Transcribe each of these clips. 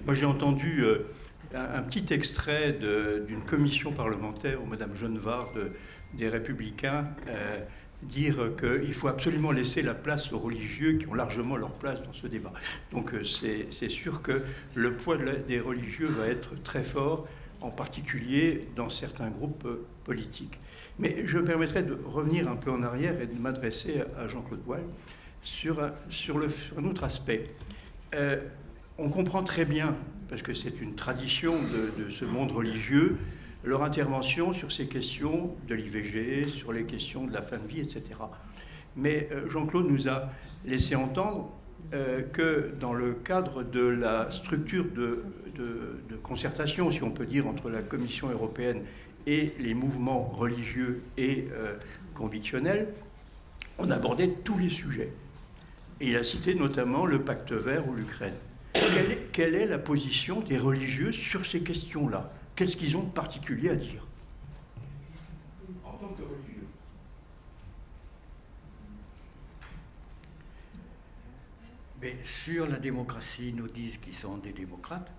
Moi, j'ai entendu un petit extrait d'une commission parlementaire où Mme Genevard des Républicains dire qu'il faut absolument laisser la place aux religieux qui ont largement leur place dans ce débat. Donc c'est sûr que le poids des religieux va être très fort, en particulier dans certains groupes politiques. Mais je me permettrai de revenir un peu en arrière et de m'adresser à Jean-Claude Boal sur un autre aspect. On comprend très bien, parce que c'est une tradition de ce monde religieux, leur intervention sur ces questions de l'IVG, sur les questions de la fin de vie, etc. Mais Jean-Claude nous a laissé entendre que dans le cadre de la structure de concertation, si on peut dire, entre la Commission européenne et les mouvements religieux et convictionnels, on abordait tous les sujets. Et il a cité notamment le pacte vert ou l'Ukraine. Quelle est la position des religieux sur ces questions-là? Qu'est-ce qu'ils ont de particulier à dire en tant que religieux? Mais sur la démocratie, ils nous disent qu'ils sont des démocrates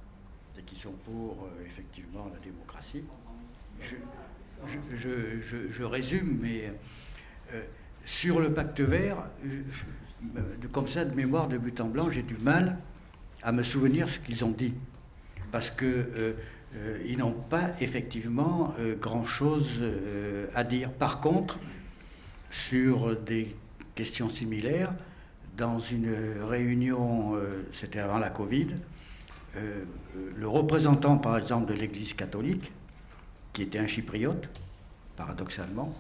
et qu'ils sont pour effectivement la démocratie. Je résume, mais sur le pacte vert, comme ça de mémoire de but en blanc, j'ai du mal à me souvenir ce qu'ils ont dit, parce que ils n'ont pas effectivement grand-chose à dire. Par contre, sur des questions similaires, dans une réunion, c'était avant la Covid, le représentant, par exemple, de l'Église catholique, qui était un chypriote, paradoxalement,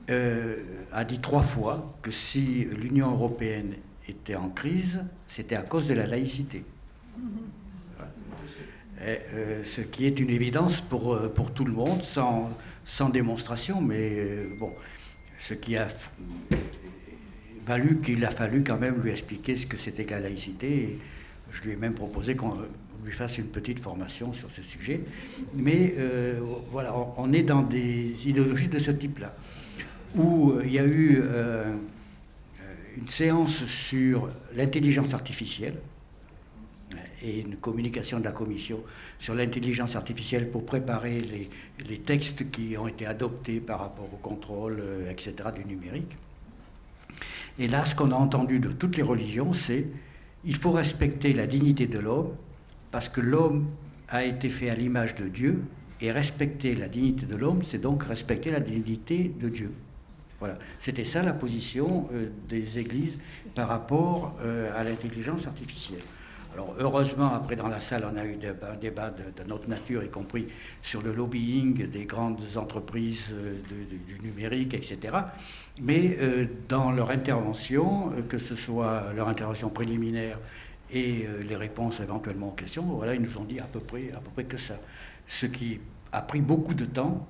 a dit 3 fois que si l'Union européenne était en crise, c'était à cause de la laïcité. Et, ce qui est une évidence pour tout le monde, sans démonstration, mais bon, ce qui a valu qu'il a fallu quand même lui expliquer ce que c'était que la laïcité. Et je lui ai même proposé qu'on lui fasse une petite formation sur ce sujet. Mais voilà, on est dans des idéologies de ce type-là, où il y a eu une séance sur l'intelligence artificielle et une communication de la Commission sur l'intelligence artificielle pour préparer les textes qui ont été adoptés par rapport au contrôle, etc., du numérique. Et là, ce qu'on a entendu de toutes les religions, c'est il faut respecter la dignité de l'homme, parce que l'homme a été fait à l'image de Dieu, et respecter la dignité de l'homme, c'est donc respecter la dignité de Dieu. Voilà. C'était ça la position des églises par rapport à l'intelligence artificielle. Alors heureusement, après dans la salle, on a eu un débat de notre nature, y compris sur le lobbying des grandes entreprises du numérique, etc. Mais dans leur intervention, que ce soit leur intervention préliminaire et les réponses éventuellement aux questions, voilà, ils nous ont dit à peu près que ça. Ce qui a pris beaucoup de temps.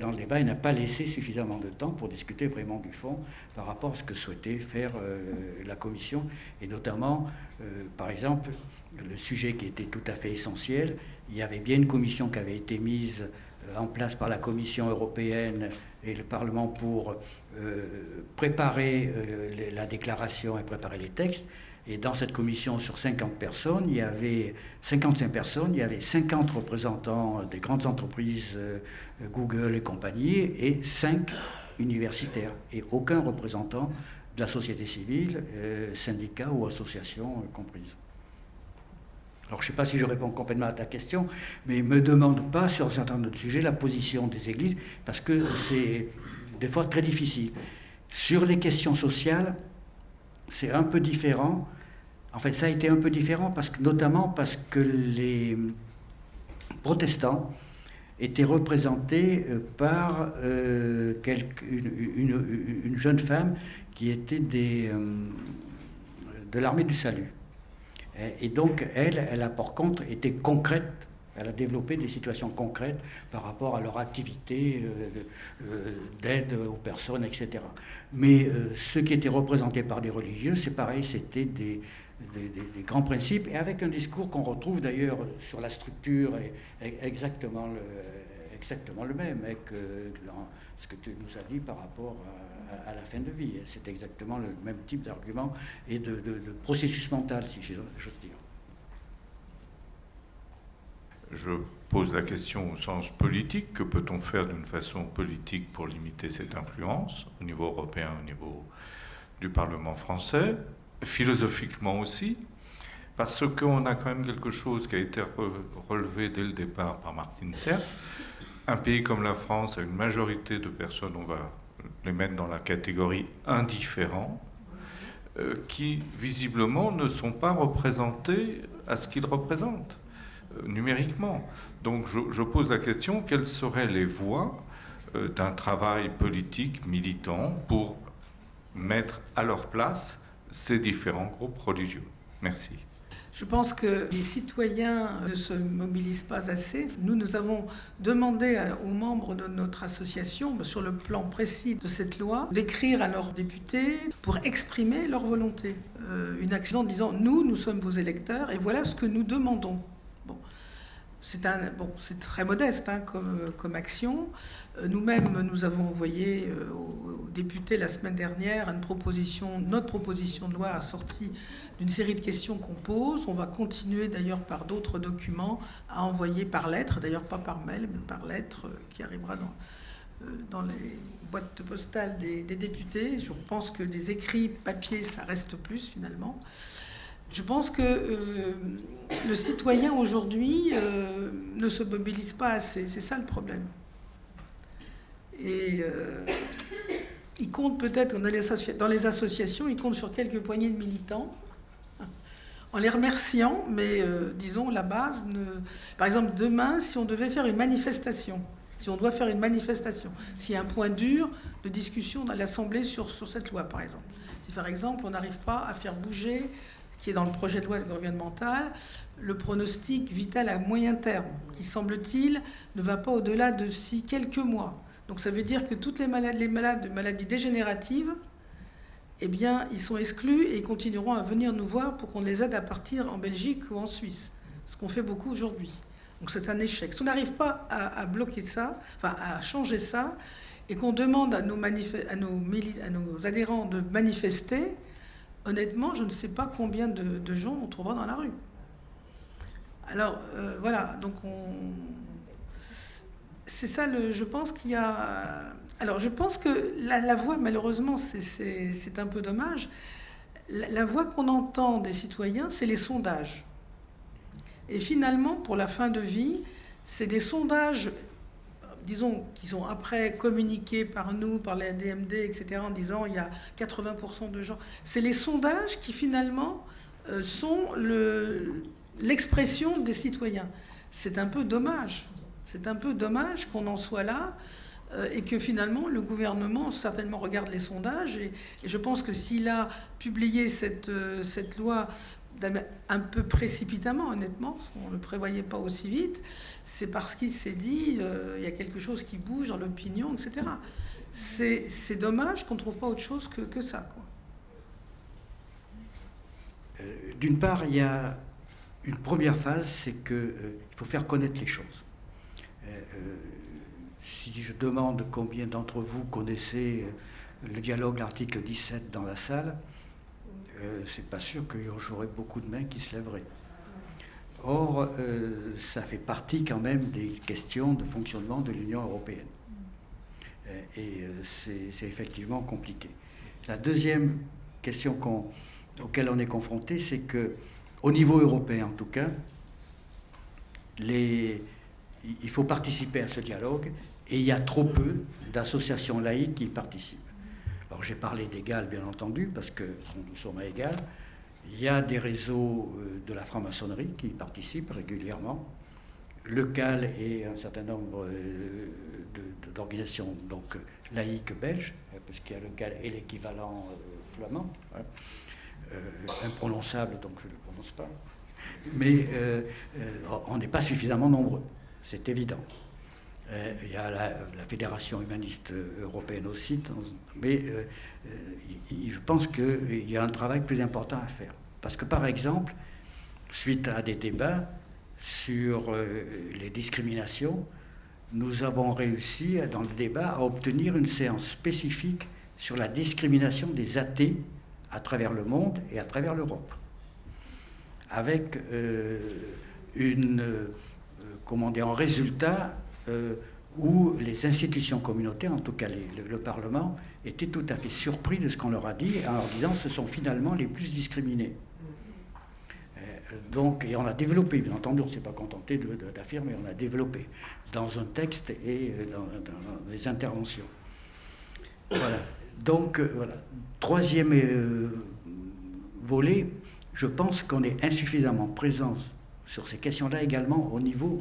Dans le débat, il n'a pas laissé suffisamment de temps pour discuter vraiment du fond par rapport à ce que souhaitait faire la Commission, et notamment, par exemple, le sujet qui était tout à fait essentiel. Il y avait bien une commission qui avait été mise en place par la Commission européenne et le Parlement pour préparer la déclaration et préparer les textes. Et dans cette commission, sur 50 personnes, il y avait 55 personnes, il y avait 50 représentants des grandes entreprises, Google et compagnie, et 5 universitaires, et aucun représentant de la société civile, syndicats ou associations comprises. Alors je ne sais pas si je réponds complètement à ta question, mais ne me demande pas sur un certain nombre de sujets la position des églises, parce que c'est des fois très difficile. Sur les questions sociales, c'est un peu différent. En fait, ça a été un peu différent, notamment parce que les protestants étaient représentés par une jeune femme qui était de l'armée du salut. Et donc, elle a par contre été concrète. Elle a développé des situations concrètes par rapport à leur activité d'aide aux personnes, etc. Mais ceux qui étaient représentés par des religieux, c'est pareil, c'était des grands principes, et avec un discours qu'on retrouve d'ailleurs sur la structure exactement le même, avec ce que tu nous as dit par rapport à la fin de vie. C'est exactement le même type d'argument et de processus mental, si j'ose dire. Je pose la question au sens politique. Que peut-on faire d'une façon politique pour limiter cette influence au niveau européen, au niveau du Parlement français? Philosophiquement aussi, parce qu'on a quand même quelque chose qui a été relevé dès le départ par Martine Serf. Un pays comme la France a une majorité de personnes, on va les mettre dans la catégorie indifférents, qui visiblement ne sont pas représentés à ce qu'ils représentent numériquement. Donc je pose la question, quelles seraient les voies d'un travail politique militant pour mettre à leur place ces différents groupes religieux? Merci. Je pense que les citoyens ne se mobilisent pas assez. Nous avons demandé aux membres de notre association, sur le plan précis de cette loi, d'écrire à leurs députés pour exprimer leur volonté. Une action disant « nous sommes vos électeurs et voilà ce que nous demandons ». Bon. C'est très modeste comme action. Nous-mêmes, nous avons envoyé aux députés la semaine dernière notre proposition de loi assortie d'une série de questions qu'on pose. On va continuer d'ailleurs par d'autres documents à envoyer par lettre, d'ailleurs pas par mail, mais par lettre qui arrivera dans les boîtes postales des députés. Je pense que des écrits papier, ça reste plus finalement. Je pense que le citoyen aujourd'hui ne se mobilise pas assez. C'est ça le problème. Et il compte peut-être dans les associations, il compte sur quelques poignées de militants, en les remerciant, mais disons la base. Par exemple, demain, si on devait faire une manifestation, s'il y a un point dur de discussion dans l'Assemblée sur cette loi, par exemple. Si par exemple on n'arrive pas à faire bouger, qui est dans le projet de loi environnementale, le pronostic vital à moyen terme, qui semble-t-il ne va pas au-delà de quelques mois. Donc ça veut dire que toutes les malades de maladies dégénératives, eh bien, ils sont exclus et ils continueront à venir nous voir pour qu'on les aide à partir en Belgique ou en Suisse, ce qu'on fait beaucoup aujourd'hui. Donc c'est un échec. Si on n'arrive pas à bloquer ça, à changer ça, et qu'on demande à nos adhérents de manifester, honnêtement, je ne sais pas combien de gens on trouvera dans la rue. Alors, voilà, donc c'est ça, je pense qu'il y a... Alors, je pense que la voix, malheureusement, c'est un peu dommage. La voix qu'on entend des citoyens, c'est les sondages. Et finalement, pour la fin de vie, c'est des sondages, disons, qui sont après communiqués par nous, par la DMD, etc., en disant il y a 80% de gens. C'est les sondages qui, finalement, sont l'expression des citoyens. C'est un peu dommage. C'est un peu dommage qu'on en soit là et que finalement le gouvernement certainement regarde les sondages et je pense que s'il a publié cette loi un peu précipitamment, honnêtement, on ne le prévoyait pas aussi vite, c'est parce qu'il s'est dit il y a quelque chose qui bouge dans l'opinion, etc. C'est dommage qu'on ne trouve pas autre chose que ça, quoi. D'une part, il y a une première phase, c'est qu'il faut faire connaître les choses. Si je demande combien d'entre vous connaissez le dialogue, l'article 17 dans la salle, c'est pas sûr que j'aurais beaucoup de mains qui se lèveraient. Or, ça fait partie quand même des questions de fonctionnement de l'Union européenne. Et c'est effectivement compliqué. La deuxième question auquel on est confronté, c'est que, au niveau européen en tout cas, il faut participer à ce dialogue et il y a trop peu d'associations laïques qui y participent. Alors j'ai parlé d'Égal, bien entendu, parce que nous sommes à Égal. Il y a des réseaux de la franc-maçonnerie qui y participent régulièrement. Le CAL et un certain nombre d'organisations donc, laïques belges, parce qu'il y a le CAL et l'équivalent flamand, imprononçable, donc je ne le prononce pas. Mais on n'est pas suffisamment nombreux, c'est évident. Il y a la Fédération humaniste européenne aussi, mais je pense qu'il y a un travail plus important à faire. Parce que par exemple, suite à des débats sur les discriminations, nous avons réussi dans le débat à obtenir une séance spécifique sur la discrimination des athées à travers le monde et à travers l'Europe. Avec une un résultat où les institutions communautaires, en tout cas le Parlement, étaient tout à fait surpris de ce qu'on leur a dit, en leur disant que ce sont finalement les plus discriminés. Donc, et on a développé, bien entendu, on ne s'est pas contenté d'affirmer, on a développé dans un texte et dans les interventions. Voilà. Donc, voilà. Troisième volet, je pense qu'on est insuffisamment présent sur ces questions-là également au niveau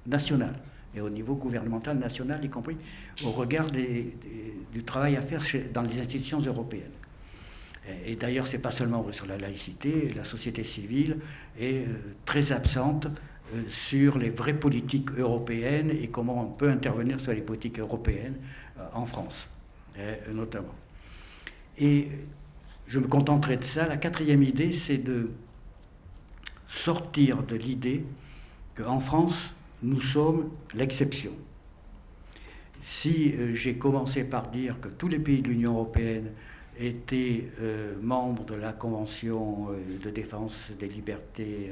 national et au niveau gouvernemental national, y compris au regard du travail à faire dans les institutions européennes. Et d'ailleurs, ce n'est pas seulement sur la laïcité, la société civile est très absente sur les vraies politiques européennes et comment on peut intervenir sur les politiques européennes en France, notamment. Et je me contenterai de ça. La quatrième idée, c'est de sortir de l'idée qu'en France, nous sommes l'exception. Si j'ai commencé par dire que tous les pays de l'Union européenne étaient membres de la Convention de défense des libertés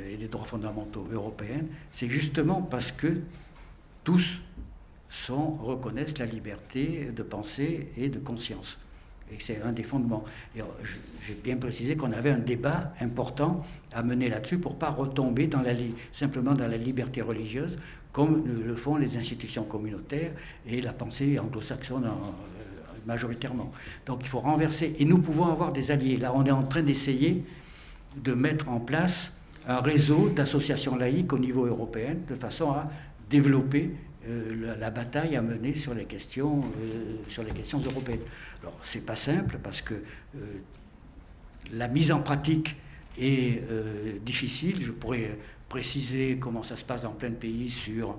et des droits fondamentaux européennes, c'est justement parce que tous reconnaissent la liberté de pensée et de conscience. Et c'est un des fondements. Et j'ai bien précisé qu'on avait un débat important à mener là-dessus pour ne pas retomber simplement dans la liberté religieuse, comme le font les institutions communautaires et la pensée anglo-saxonne majoritairement. Donc il faut renverser, et nous pouvons avoir des alliés. Là, on est en train d'essayer de mettre en place un réseau d'associations laïques au niveau européen, de façon à développer la bataille à mener sur les questions européennes. Alors, c'est pas simple, parce que la mise en pratique est difficile. Je pourrais préciser comment ça se passe dans plein de pays sur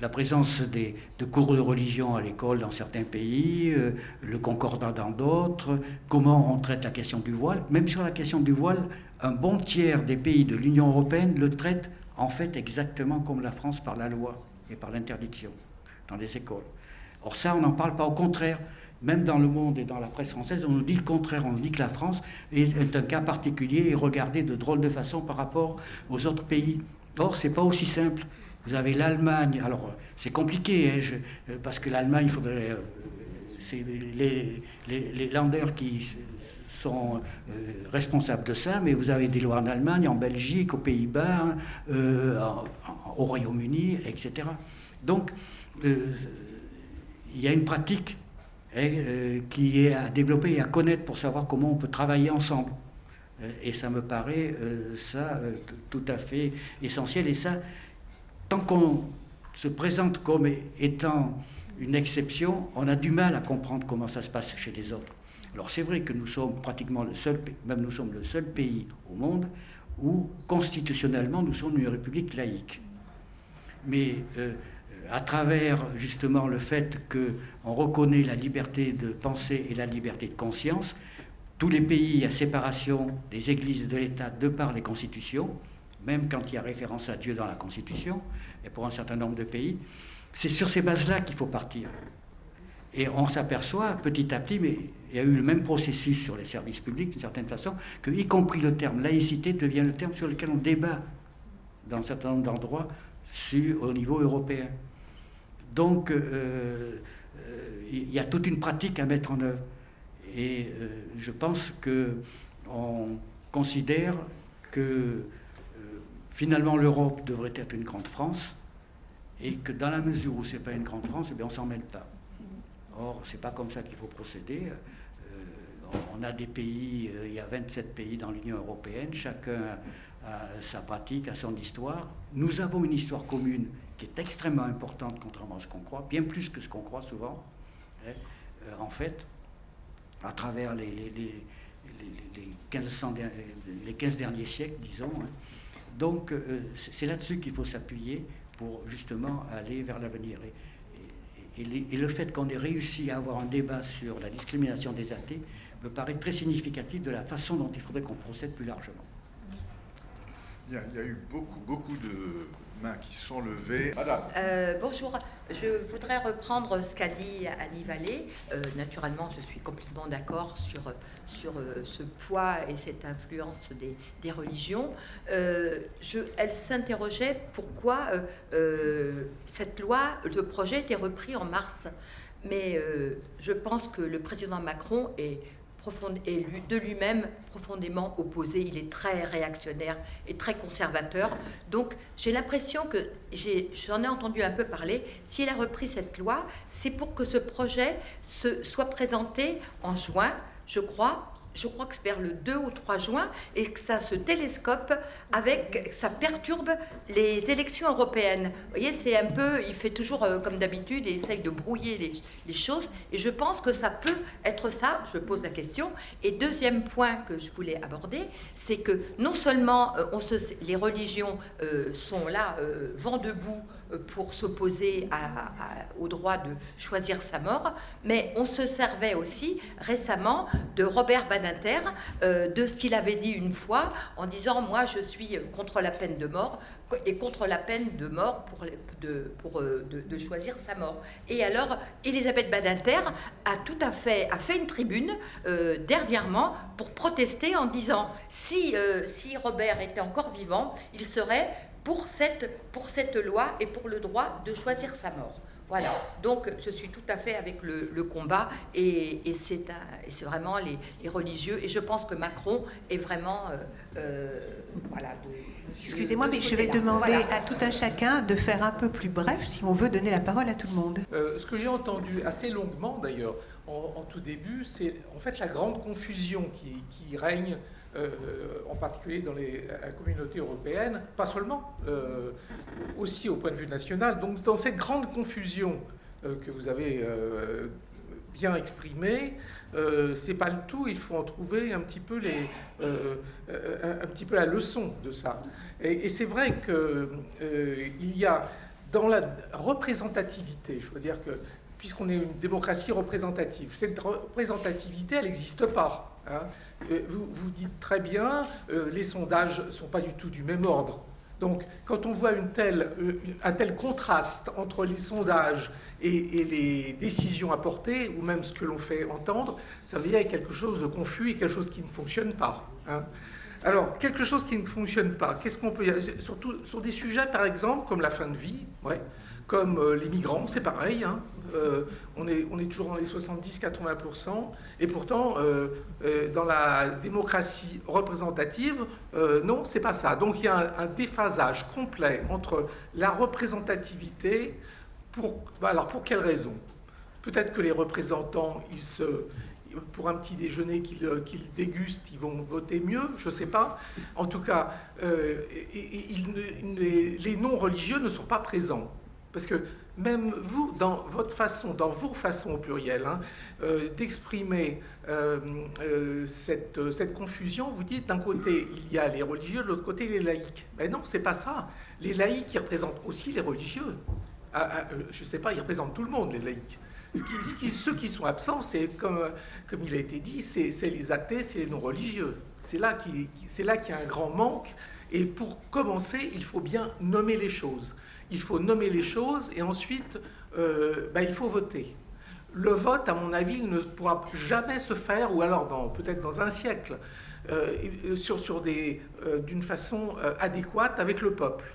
la présence de cours de religion à l'école dans certains pays, le concordat dans d'autres, comment on traite la question du voile. Même sur la question du voile, un bon tiers des pays de l'Union européenne le traitent en fait exactement comme la France par la loi et par l'interdiction dans les écoles. Or ça, on n'en parle pas. Au contraire, même dans le Monde et dans la presse française, on nous dit le contraire. On nous dit que la France est un cas particulier et regardée de drôle de façon par rapport aux autres pays. Or, c'est pas aussi simple. Vous avez l'Allemagne. Alors, c'est compliqué, parce que l'Allemagne, il faudrait... c'est les Länder qui sont responsables de ça, mais vous avez des lois en Allemagne, en Belgique, aux Pays-Bas, au Royaume-Uni, etc. Donc, il y a une pratique qui est à développer et à connaître pour savoir comment on peut travailler ensemble. Et ça me paraît tout à fait essentiel. Et ça, tant qu'on se présente comme étant une exception, on a du mal à comprendre comment ça se passe chez les autres. Alors c'est vrai que nous sommes pratiquement le seul pays au monde où constitutionnellement nous sommes une république laïque. Mais à travers justement le fait qu'on reconnaît la liberté de penser et la liberté de conscience, tous les pays à séparation des églises et de l'État de par les constitutions, même quand il y a référence à Dieu dans la Constitution, et pour un certain nombre de pays, c'est sur ces bases-là qu'il faut partir. Et on s'aperçoit petit à petit, mais il y a eu le même processus sur les services publics d'une certaine façon, que y compris le terme laïcité devient le terme sur lequel on débat dans un certain nombre d'endroits au niveau européen. Donc il y a toute une pratique à mettre en œuvre. Et je pense qu'on considère que finalement l'Europe devrait être une grande France, et que dans la mesure où ce n'est pas une grande France, eh bien on ne s'en mêle pas. Or, ce n'est pas comme ça qu'il faut procéder. On a des pays, il y a 27 pays dans l'Union européenne, chacun a sa pratique, a son histoire. Nous avons une histoire commune qui est extrêmement importante, contrairement à ce qu'on croit, bien plus que ce qu'on croit souvent. En fait, à travers les 15 derniers siècles, disons. Donc, c'est là-dessus qu'il faut s'appuyer pour justement aller vers l'avenir. Et le fait qu'on ait réussi à avoir un débat sur la discrimination des athées me paraît très significatif de la façon dont il faudrait qu'on procède plus largement. Bien, il y a eu beaucoup de mains qui se sont levées. Madame. Bonjour, je voudrais reprendre ce qu'a dit Annie Vallée. Naturellement, je suis complètement d'accord sur ce poids et cette influence des religions. Elle s'interrogeait pourquoi cette loi, le projet était repris en mars. Mais je pense que le président Macron est de lui-même profondément opposé. Il est très réactionnaire et très conservateur. Donc j'ai l'impression que, j'en ai entendu un peu parler, s'il a repris cette loi, c'est pour que ce projet soit présenté en juin, je crois que c'est vers le 2 ou 3 juin, et que ça se télescope ça perturbe les élections européennes. Vous voyez, c'est un peu, il fait toujours comme d'habitude, et essaye de brouiller les choses, et je pense que ça peut être ça, je pose la question. Et deuxième point que je voulais aborder, c'est que non seulement les religions sont là, vent debout, pour s'opposer au droit de choisir sa mort, mais on se servait aussi récemment de Robert Badinter, de ce qu'il avait dit une fois en disant « Moi, je suis contre la peine de mort et contre la peine de mort de choisir sa mort. » Et alors, Elisabeth Badinter a fait une tribune dernièrement pour protester en disant si Robert était encore vivant, il serait pour cette loi et pour le droit de choisir sa mort. Voilà, donc je suis tout à fait avec le combat, et c'est vraiment les religieux, et je pense que Macron est vraiment... voilà. Excusez-moi, mais je vais demander à tout un chacun de faire un peu plus bref si on veut donner la parole à tout le monde. Ce que j'ai entendu assez longuement d'ailleurs en tout début, c'est en fait la grande confusion qui règne en particulier dans la communauté européenne, pas seulement, aussi au point de vue national. Donc dans cette grande confusion que vous avez bien exprimée, c'est pas le tout, il faut en trouver un petit peu un petit peu la leçon de ça. Et c'est vrai que il y a dans la représentativité, je veux dire que puisqu'on est une démocratie représentative, cette représentativité, elle n'existe pas. Hein. Vous dites très bien, les sondages ne sont pas du tout du même ordre. Donc, quand on voit un tel contraste entre les sondages et les décisions apportées, ou même ce que l'on fait entendre, ça veut dire qu'il y a quelque chose de confus et quelque chose qui ne fonctionne pas. Hein. Alors, quelque chose qui ne fonctionne pas, qu'est-ce qu'on peut... Surtout sur des sujets, par exemple, comme la fin de vie, ouais, comme les migrants, c'est pareil, hein. On est toujours dans les 70-80%, et pourtant, dans la démocratie représentative, non, c'est pas ça. Donc il y a un déphasage complet entre la représentativité, alors pour quelle raison? Peut-être que les représentants, pour un petit déjeuner qu'ils dégustent, ils vont voter mieux, je ne sais pas. En tout cas, les non-religieux ne sont pas présents. Parce que même vous, dans vos façons au pluriel, hein, d'exprimer cette confusion, vous dites d'un côté il y a les religieux, de l'autre côté les laïcs. Mais non, c'est pas ça. Les laïcs, ils représentent aussi les religieux. Je ne sais pas, ils représentent tout le monde, les laïcs. Ceux qui sont absents, c'est comme il a été dit, c'est les athées, c'est les non-religieux. C'est là qu'il y a un grand manque. Et pour commencer, il faut bien nommer les choses. Il faut nommer les choses et ensuite, il faut voter. Le vote, à mon avis, il ne pourra jamais se faire, ou alors peut-être dans un siècle, d'une façon adéquate avec le peuple.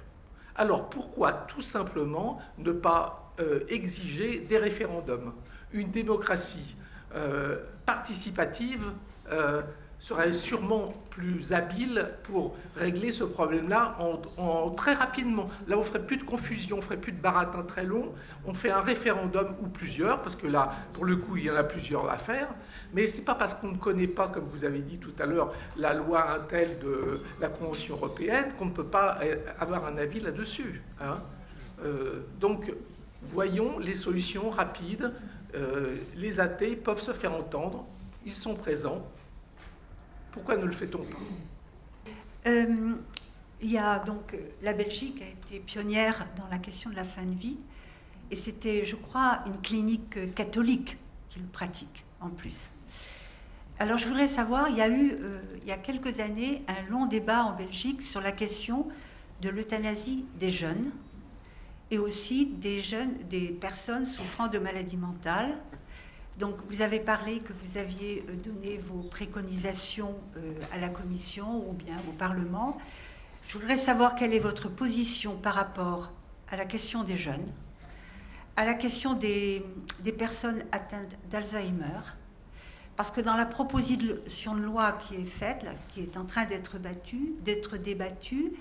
Alors pourquoi tout simplement ne pas exiger des référendums? Une démocratie participative serait sûrement plus habile pour régler ce problème-là très rapidement. Là, on ne ferait plus de confusion, on ne ferait plus de baratin très long. On fait un référendum ou plusieurs, parce que là, pour le coup, il y en a plusieurs à faire. Mais ce n'est pas parce qu'on ne connaît pas, comme vous avez dit tout à l'heure, la loi telle de la Convention européenne qu'on ne peut pas avoir un avis là-dessus. Hein. Donc, voyons les solutions rapides. Les athées peuvent se faire entendre, ils sont présents. Pourquoi ne le fait-on pas? Il y a donc la Belgique a été pionnière dans la question de la fin de vie, et c'était, je crois, une clinique catholique qui le pratique en plus. Alors je voudrais savoir, il y a eu, il y a quelques années, un long débat en Belgique sur la question de l'euthanasie des jeunes et aussi des personnes souffrant de maladies mentales. Donc vous avez parlé que vous aviez donné vos préconisations à la Commission ou bien au Parlement. Je voudrais savoir quelle est votre position par rapport à la question des jeunes, à la question des personnes atteintes d'Alzheimer, parce que dans la proposition de loi qui est faite, là, qui est en train d'être débattue,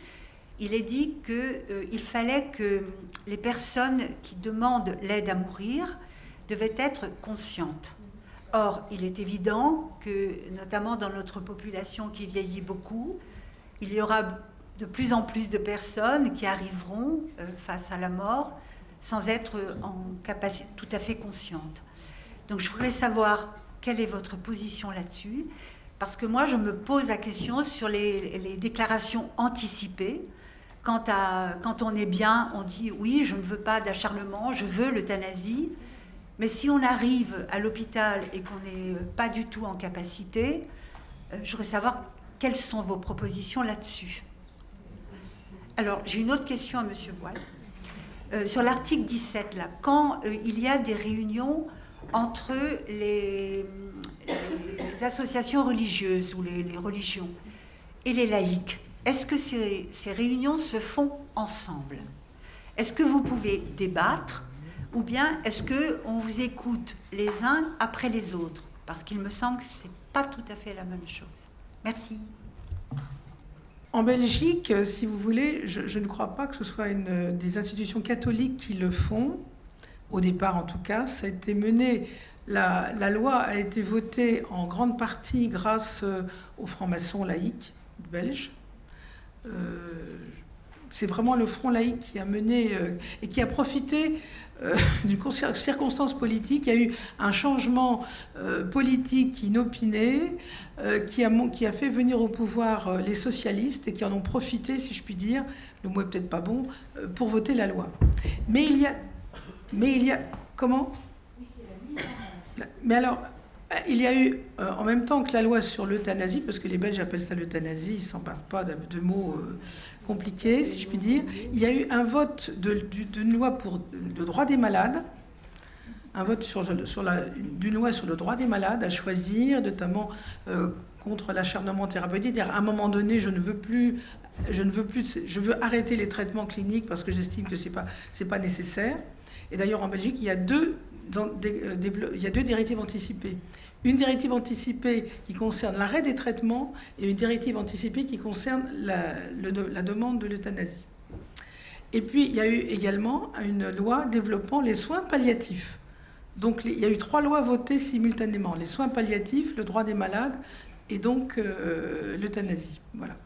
il est dit qu'il fallait que les personnes qui demandent l'aide à mourir devaient être conscientes. Or, il est évident que, notamment dans notre population qui vieillit beaucoup, il y aura de plus en plus de personnes qui arriveront face à la mort sans être en capacité tout à fait conscientes. Donc je voudrais savoir quelle est votre position là-dessus, parce que moi je me pose la question sur les déclarations anticipées. Quand on est bien, on dit oui, je ne veux pas d'acharnement, je veux l'euthanasie. Mais si on arrive à l'hôpital et qu'on n'est pas du tout en capacité, je voudrais savoir quelles sont vos propositions là-dessus. Alors, j'ai une autre question à M. Boile. Sur l'article 17, là, quand il y a des réunions entre les associations religieuses ou les religions et les laïcs, est-ce que ces réunions se font ensemble? Est-ce que vous pouvez débattre ou bien est-ce qu'on vous écoute les uns après les autres? Parce qu'il me semble que ce n'est pas tout à fait la même chose. Merci. En Belgique, si vous voulez, je ne crois pas que ce soit des institutions catholiques qui le font. Au départ, en tout cas, ça a été mené. La loi a été votée en grande partie grâce aux francs-maçons laïcs belges. C'est vraiment le Front laïque qui a mené et qui a profité d'une circonstance politique. Il y a eu un changement politique inopiné qui a fait venir au pouvoir les socialistes et qui en ont profité, si je puis dire, le mot est peut-être pas bon, pour voter la loi. Mais il y a comment? Mais alors, il y a eu, en même temps que la loi sur l'euthanasie, parce que les Belges appellent ça l'euthanasie, ils ne s'emparent pas de mots compliqués, si je puis dire, il y a eu un vote d'une loi pour le droit des malades, un vote d'une loi sur le droit des malades à choisir, notamment contre l'acharnement thérapeutique. À un moment donné, je veux arrêter les traitements cliniques parce que j'estime que c'est pas nécessaire. Et d'ailleurs, en Belgique, il y a deux directives anticipées. Une directive anticipée qui concerne l'arrêt des traitements et une directive anticipée qui concerne la demande de l'euthanasie. Et puis, il y a eu également une loi développant les soins palliatifs. Donc, il y a eu 3 lois votées simultanément. Les soins palliatifs, le droit des malades et donc l'euthanasie. Voilà.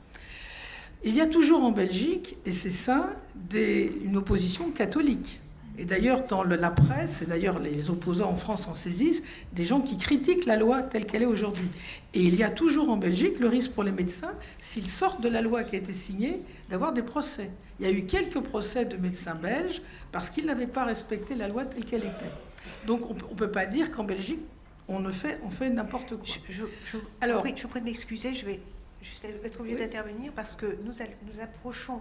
Il y a toujours en Belgique, et c'est ça, une opposition catholique. Et d'ailleurs, dans la presse, et d'ailleurs les opposants en France en saisissent, des gens qui critiquent la loi telle qu'elle est aujourd'hui. Et il y a toujours en Belgique le risque pour les médecins, s'ils sortent de la loi qui a été signée, d'avoir des procès. Il y a eu quelques procès de médecins belges parce qu'ils n'avaient pas respecté la loi telle qu'elle était. Donc on ne peut pas dire qu'en Belgique, on fait n'importe quoi. Alors, je vous prie de m'excuser, je vais être obligée d'intervenir parce que nous approchons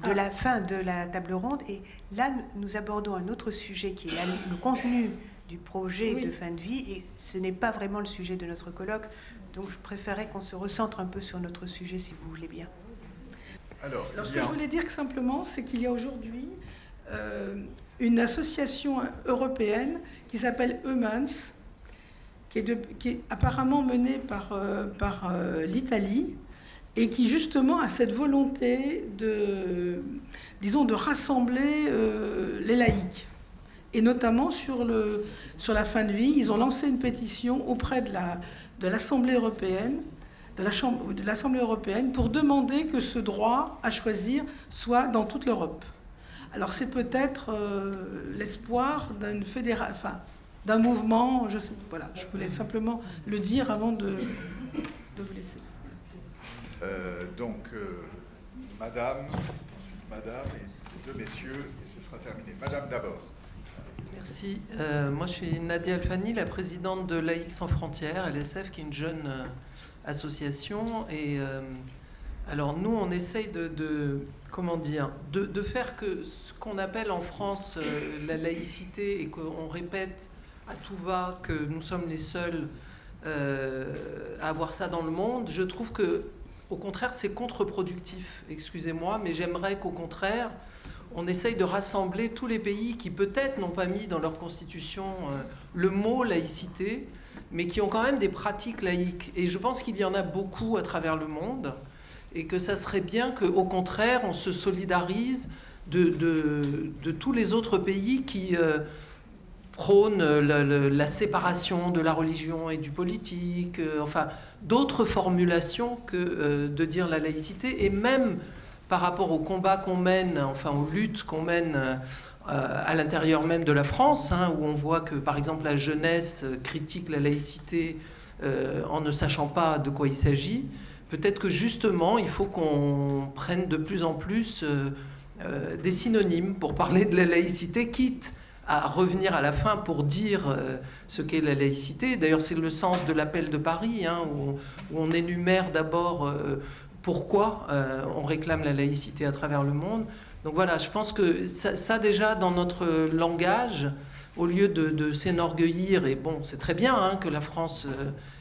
de la fin de la table ronde et là nous abordons un autre sujet qui est le contenu du projet de fin de vie et ce n'est pas vraiment le sujet de notre colloque, donc je préférais qu'on se recentre un peu sur notre sujet si vous voulez bien. Alors ce que je voulais dire simplement, c'est qu'il y a aujourd'hui une association européenne qui s'appelle Humans, qui est apparemment menée par l'Italie, et qui justement a cette volonté de rassembler les laïcs. Et notamment sur la fin de vie, ils ont lancé une pétition auprès de l'Assemblée européenne, de l'Assemblée européenne, pour demander que ce droit à choisir soit dans toute l'Europe. Alors c'est peut-être l'espoir d'un mouvement, je sais, voilà, je voulais simplement le dire avant de vous laisser. Madame, ensuite Madame, et 2 messieurs, et ce sera terminé. Madame d'abord. Merci. Moi, je suis Nadia Alfani, la présidente de Laïcs sans frontières, LSF, qui est une jeune association. Et alors, nous, on essaye de faire que ce qu'on appelle en France la laïcité, et qu'on répète à tout va que nous sommes les seuls à avoir ça dans le monde. Je trouve que, au contraire, c'est contre-productif. Excusez-moi, mais j'aimerais qu'au contraire, on essaye de rassembler tous les pays qui peut-être n'ont pas mis dans leur constitution le mot laïcité, mais qui ont quand même des pratiques laïques. Et je pense qu'il y en a beaucoup à travers le monde, et que ça serait bien qu'au contraire, on se solidarise de tous les autres pays qui prônent la séparation de la religion et du politique, enfin d'autres formulations que de dire la laïcité, et même par rapport au combat qu'on mène, enfin aux luttes qu'on mène à l'intérieur même de la France, où on voit que, par exemple, la jeunesse critique la laïcité en ne sachant pas de quoi il s'agit. Peut-être que, justement, il faut qu'on prenne de plus en plus des synonymes pour parler de la laïcité, quitte à revenir à la fin pour dire ce qu'est la laïcité. D'ailleurs, c'est le sens de l'appel de Paris, où on énumère d'abord pourquoi on réclame la laïcité à travers le monde. Donc voilà, je pense que ça déjà, dans notre langage, au lieu de s'enorgueillir, et bon, c'est très bien que la France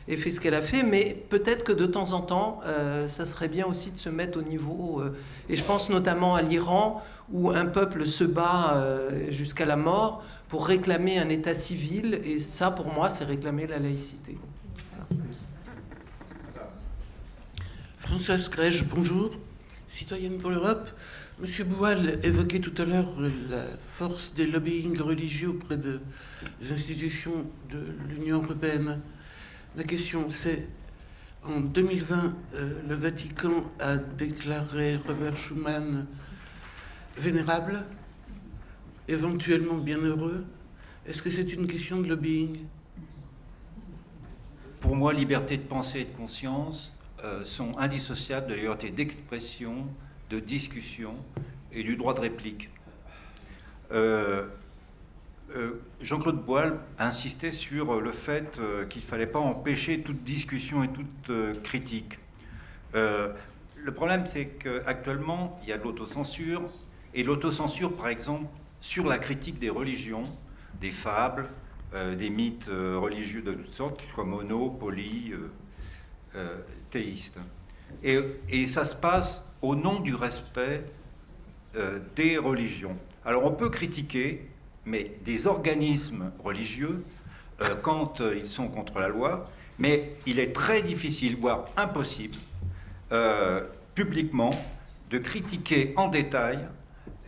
ait fait ce qu'elle a fait, mais peut-être que de temps en temps, ça serait bien aussi de se mettre au niveau, et je pense notamment à l'Iran, où un peuple se bat jusqu'à la mort pour réclamer un état civil, et ça, pour moi, c'est réclamer la laïcité. Françoise Grège, bonjour. Citoyenne pour l'Europe. Monsieur Boual évoquait tout à l'heure la force des lobbying religieux auprès des institutions de l'Union européenne. La question, c'est, en 2020, le Vatican a déclaré Robert Schuman vénérable, éventuellement bienheureux. Est-ce que c'est une question de lobbying? Pour moi, liberté de pensée et de conscience sont indissociables de la liberté d'expression, de discussion et du droit de réplique. Jean-Claude Boal a insisté sur le fait qu'il ne fallait pas empêcher toute discussion et toute critique. Le problème, c'est qu'actuellement, il y a de l'autocensure, et l'autocensure, par exemple, sur la critique des religions, des fables, des mythes religieux de toutes sortes, qu'ils soient mono, poly, théistes. Et ça se passe au nom du respect des religions. Alors on peut critiquer, mais des organismes religieux, quand ils sont contre la loi, mais il est très difficile, voire impossible, publiquement, de critiquer en détail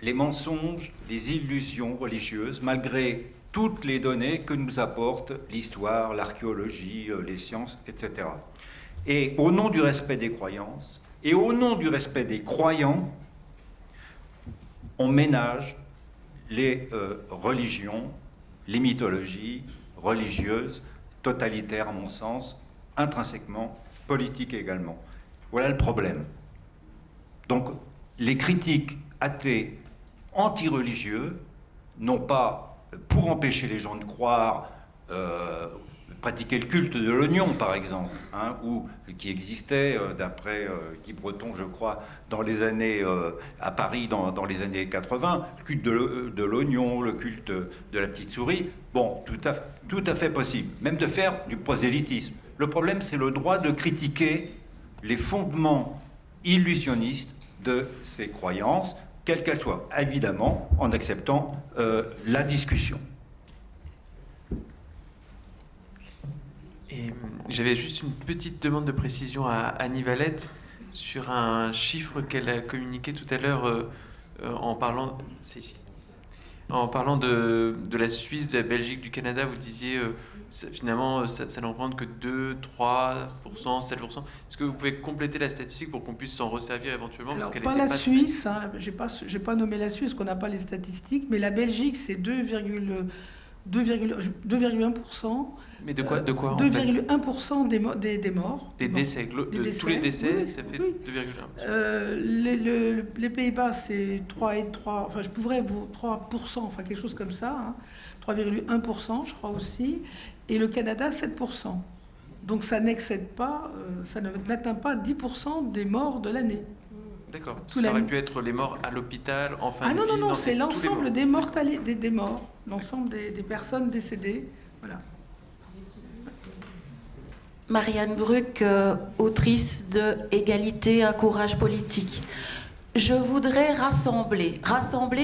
les mensonges, les illusions religieuses, malgré toutes les données que nous apportent l'histoire, l'archéologie, les sciences, etc. Et au nom du respect des croyances, et au nom du respect des croyants, on ménage les religions, les mythologies religieuses, totalitaires à mon sens, intrinsèquement, politiques également. Voilà le problème. Donc les critiques athées, anti-religieux, non pas pour empêcher les gens de croire, pratiquer le culte de l'oignon, par exemple, ou qui existait, d'après Guy Breton, je crois, dans les années, à Paris, dans les années 80, le culte de l'oignon, le culte de la petite souris, bon, tout à fait possible, même de faire du prosélytisme. Le problème, c'est le droit de critiquer les fondements illusionnistes de ces croyances, quelles qu'elles soient, évidemment, en acceptant la discussion. Et j'avais juste une petite demande de précision à Annie Valette sur un chiffre qu'elle a communiqué tout à l'heure en parlant... C'est ici. En parlant de la Suisse, de la Belgique, du Canada, vous disiez finalement ça ne représente que 2, 3%, 7%. Est-ce que vous pouvez compléter la statistique pour qu'on puisse s'en resservir éventuellement? Alors, parce pas la Suisse, j'ai pas nommé la Suisse, qu'on n'a pas les statistiques, mais la Belgique, c'est 2,1%. Mais de quoi en 2,1% des morts. Des décès, tous les décès, oui, ça fait 2,1%. Les Pays-Bas, c'est 3,3%, enfin je pourrais vous 3%, enfin quelque chose comme ça, hein, 3,1% je crois aussi, et le Canada 7%. Donc ça n'excède pas, ça n'atteint pas 10% des morts de l'année. D'accord. Ça aurait pu être les morts à l'hôpital, en fin de vie. Non, c'est l'ensemble des morts, l'ensemble des personnes décédées. Voilà. Marianne Bruck, autrice de Égalité, un courage politique. Je voudrais rassembler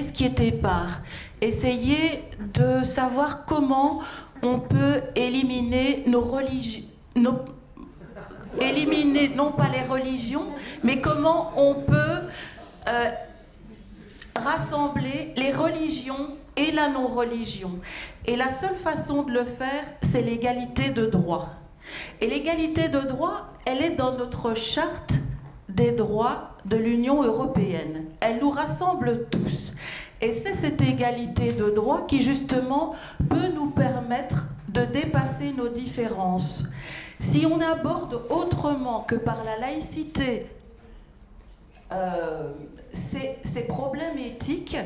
ce qui est épars, essayer de savoir comment on peut éliminer nos religions, éliminer non pas les religions, mais comment on peut rassembler les religions et la non-religion. Et la seule façon de le faire, c'est l'égalité de droit. Et l'égalité de droit, elle est dans notre charte des droits de l'Union européenne. Elle nous rassemble tous. Et c'est cette égalité de droit qui, justement, peut nous permettre de dépasser nos différences. Si on aborde autrement que par la laïcité ces problèmes éthiques,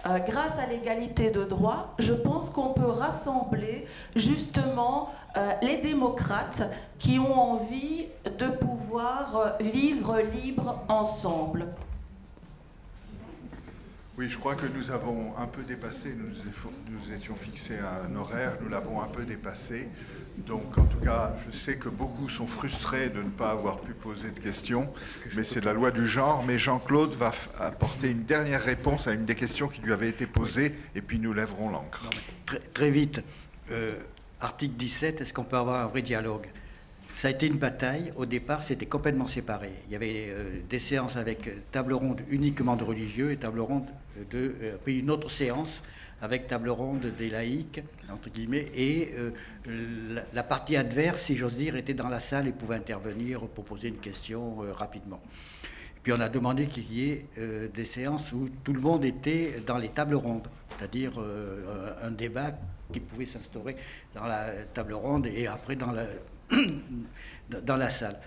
grâce à l'égalité de droit, je pense qu'on peut rassembler justement les démocrates qui ont envie de pouvoir vivre libres ensemble. Oui, je crois que nous avons un peu dépassé, nous étions fixés à un horaire, nous l'avons un peu dépassé. Donc, en tout cas, je sais que beaucoup sont frustrés de ne pas avoir pu poser de questions, mais c'est la loi du genre. Mais Jean-Claude va apporter une dernière réponse à une des questions qui lui avait été posée, et puis nous lèverons l'encre. Très vite, article 17, est-ce qu'on peut avoir un vrai dialogue ? Ça a été une bataille. Au départ, c'était complètement séparé. Il y avait des séances avec table ronde uniquement de religieux et table ronde puis une autre séance avec table ronde des laïcs, entre guillemets, et la partie adverse, si j'ose dire, était dans la salle et pouvait intervenir pour poser une question rapidement. Puis on a demandé qu'il y ait des séances où tout le monde était dans les tables rondes, c'est-à-dire un débat qui pouvait s'instaurer dans la table ronde et après dans la salle.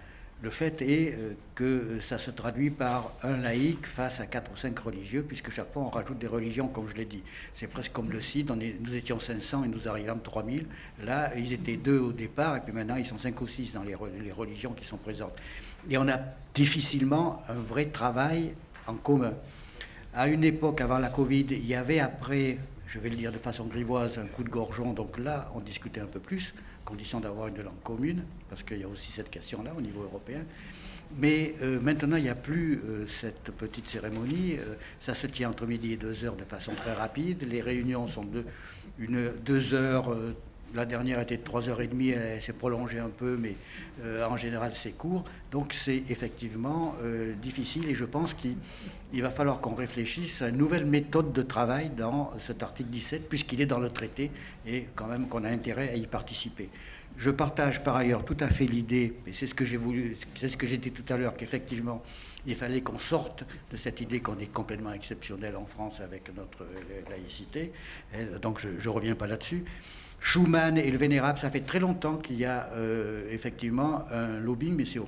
Le fait est que ça se traduit par un laïc face à 4 ou 5 religieux, puisque chaque fois on rajoute des religions, comme je l'ai dit. C'est presque comme le CID, nous étions 500 et nous arrivons 3000. Là, ils étaient 2 au départ, et puis maintenant ils sont 5 ou 6 dans les religions qui sont présentes. Et on a difficilement un vrai travail en commun. À une époque, avant la Covid, il y avait après, je vais le dire de façon grivoise, un coup de gorgeon, donc là, on discutait un peu plus, condition d'avoir une langue commune, parce qu'il y a aussi cette question-là au niveau européen. Mais maintenant, il n'y a plus cette petite cérémonie. Ça se tient entre midi et 2 heures de façon très rapide. Les réunions sont de 2 heures. La dernière était de 3h30, elle s'est prolongée un peu, mais en général, c'est court. Donc, c'est effectivement difficile et je pense qu'il va falloir qu'on réfléchisse à une nouvelle méthode de travail dans cet article 17, puisqu'il est dans le traité et quand même qu'on a intérêt à y participer. Je partage par ailleurs tout à fait l'idée, et c'est ce que j'ai voulu, c'est ce que j'ai dit tout à l'heure, qu'effectivement, il fallait qu'on sorte de cette idée qu'on est complètement exceptionnel en France avec notre laïcité. Et donc, je ne reviens pas là-dessus. Schuman et le Vénérable, ça fait très longtemps qu'il y a effectivement un lobbying, mais c'est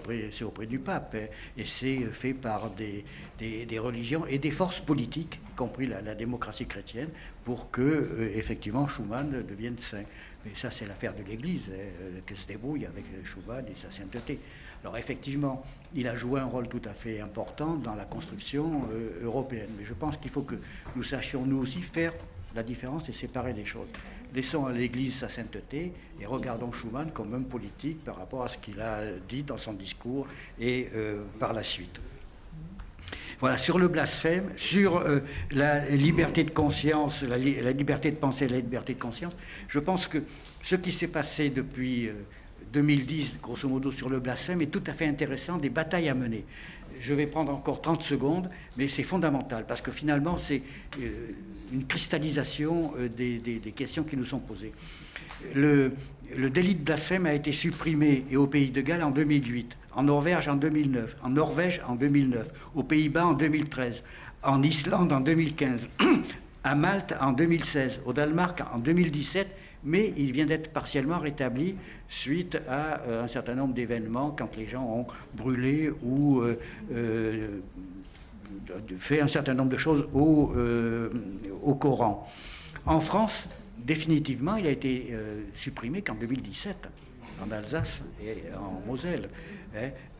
auprès du pape, hein, et c'est fait par des religions et des forces politiques, y compris la démocratie chrétienne, pour que effectivement Schuman devienne saint. Mais ça, c'est l'affaire de l'Église, hein, qu'elle se débrouille avec Schuman et sa sainteté. Alors effectivement, il a joué un rôle tout à fait important dans la construction européenne. Mais je pense qu'il faut que nous sachions nous aussi faire la différence et séparer les choses. Laissons à l'Église sa sainteté et regardons Schuman comme homme politique par rapport à ce qu'il a dit dans son discours et par la suite. Voilà, sur le blasphème, sur la liberté de conscience, la liberté de penser et la liberté de conscience, je pense que ce qui s'est passé depuis 2010, grosso modo, sur le blasphème est tout à fait intéressant, des batailles à mener. Je vais prendre encore 30 secondes, mais c'est fondamental, parce que finalement, c'est une cristallisation des questions qui nous sont posées. Le délit de blasphème a été supprimé et au Pays de Galles en 2008, en Norvège en 2009, en Norvège en 2009, aux Pays-Bas en 2013, en Islande en 2015, à Malte en 2016, au Danemark en 2017, mais il vient d'être partiellement rétabli suite à un certain nombre d'événements quand les gens ont brûlé ou fait un certain nombre de choses au Coran. En France, définitivement, il a été supprimé qu'en 2017, en Alsace et en Moselle.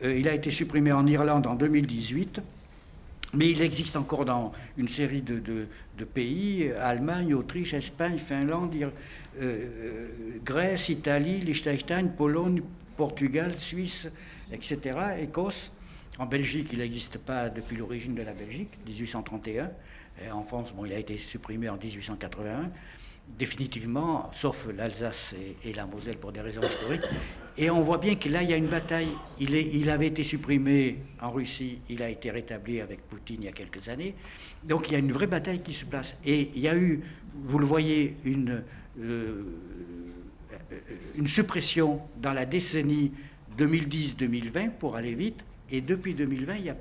Il a été supprimé en Irlande en 2018, mais il existe encore dans une série de pays, Allemagne, Autriche, Espagne, Finlande, Grèce, Italie, Liechtenstein, Pologne, Portugal, Suisse, etc., Écosse. En Belgique, il n'existe pas depuis l'origine de la Belgique, 1831. Et en France, bon, il a été supprimé en 1881, définitivement, sauf l'Alsace et la Moselle pour des raisons historiques. Et on voit bien que là, il y a une bataille. Il avait été supprimé en Russie, il a été rétabli avec Poutine il y a quelques années. Donc il y a une vraie bataille qui se place. Et il y a eu, vous le voyez, une suppression dans la décennie 2010-2020 pour aller vite. Et depuis 2020, il y a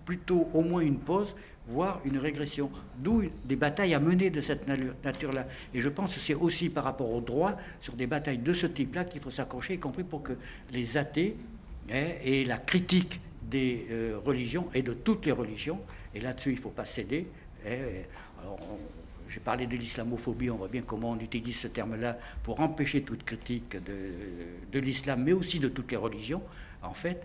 plutôt au moins une pause, voire une régression. D'où des batailles à mener de cette nature-là. Et je pense que c'est aussi par rapport au droit, sur des batailles de ce type-là, qu'il faut s'accrocher, y compris pour que les athées et la critique des religions, et de toutes les religions, et là-dessus il ne faut pas céder. Alors, j'ai parlé de l'islamophobie, on voit bien comment on utilise ce terme-là pour empêcher toute critique de l'islam, mais aussi de toutes les religions, en fait.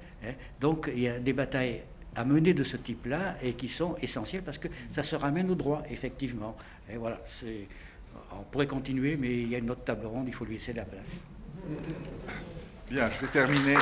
Donc il y a des batailles à mener de ce type-là et qui sont essentielles parce que ça se ramène au droit, effectivement. Et voilà, on pourrait continuer, mais il y a une autre table ronde, il faut lui laisser de la place. Bien, je vais terminer.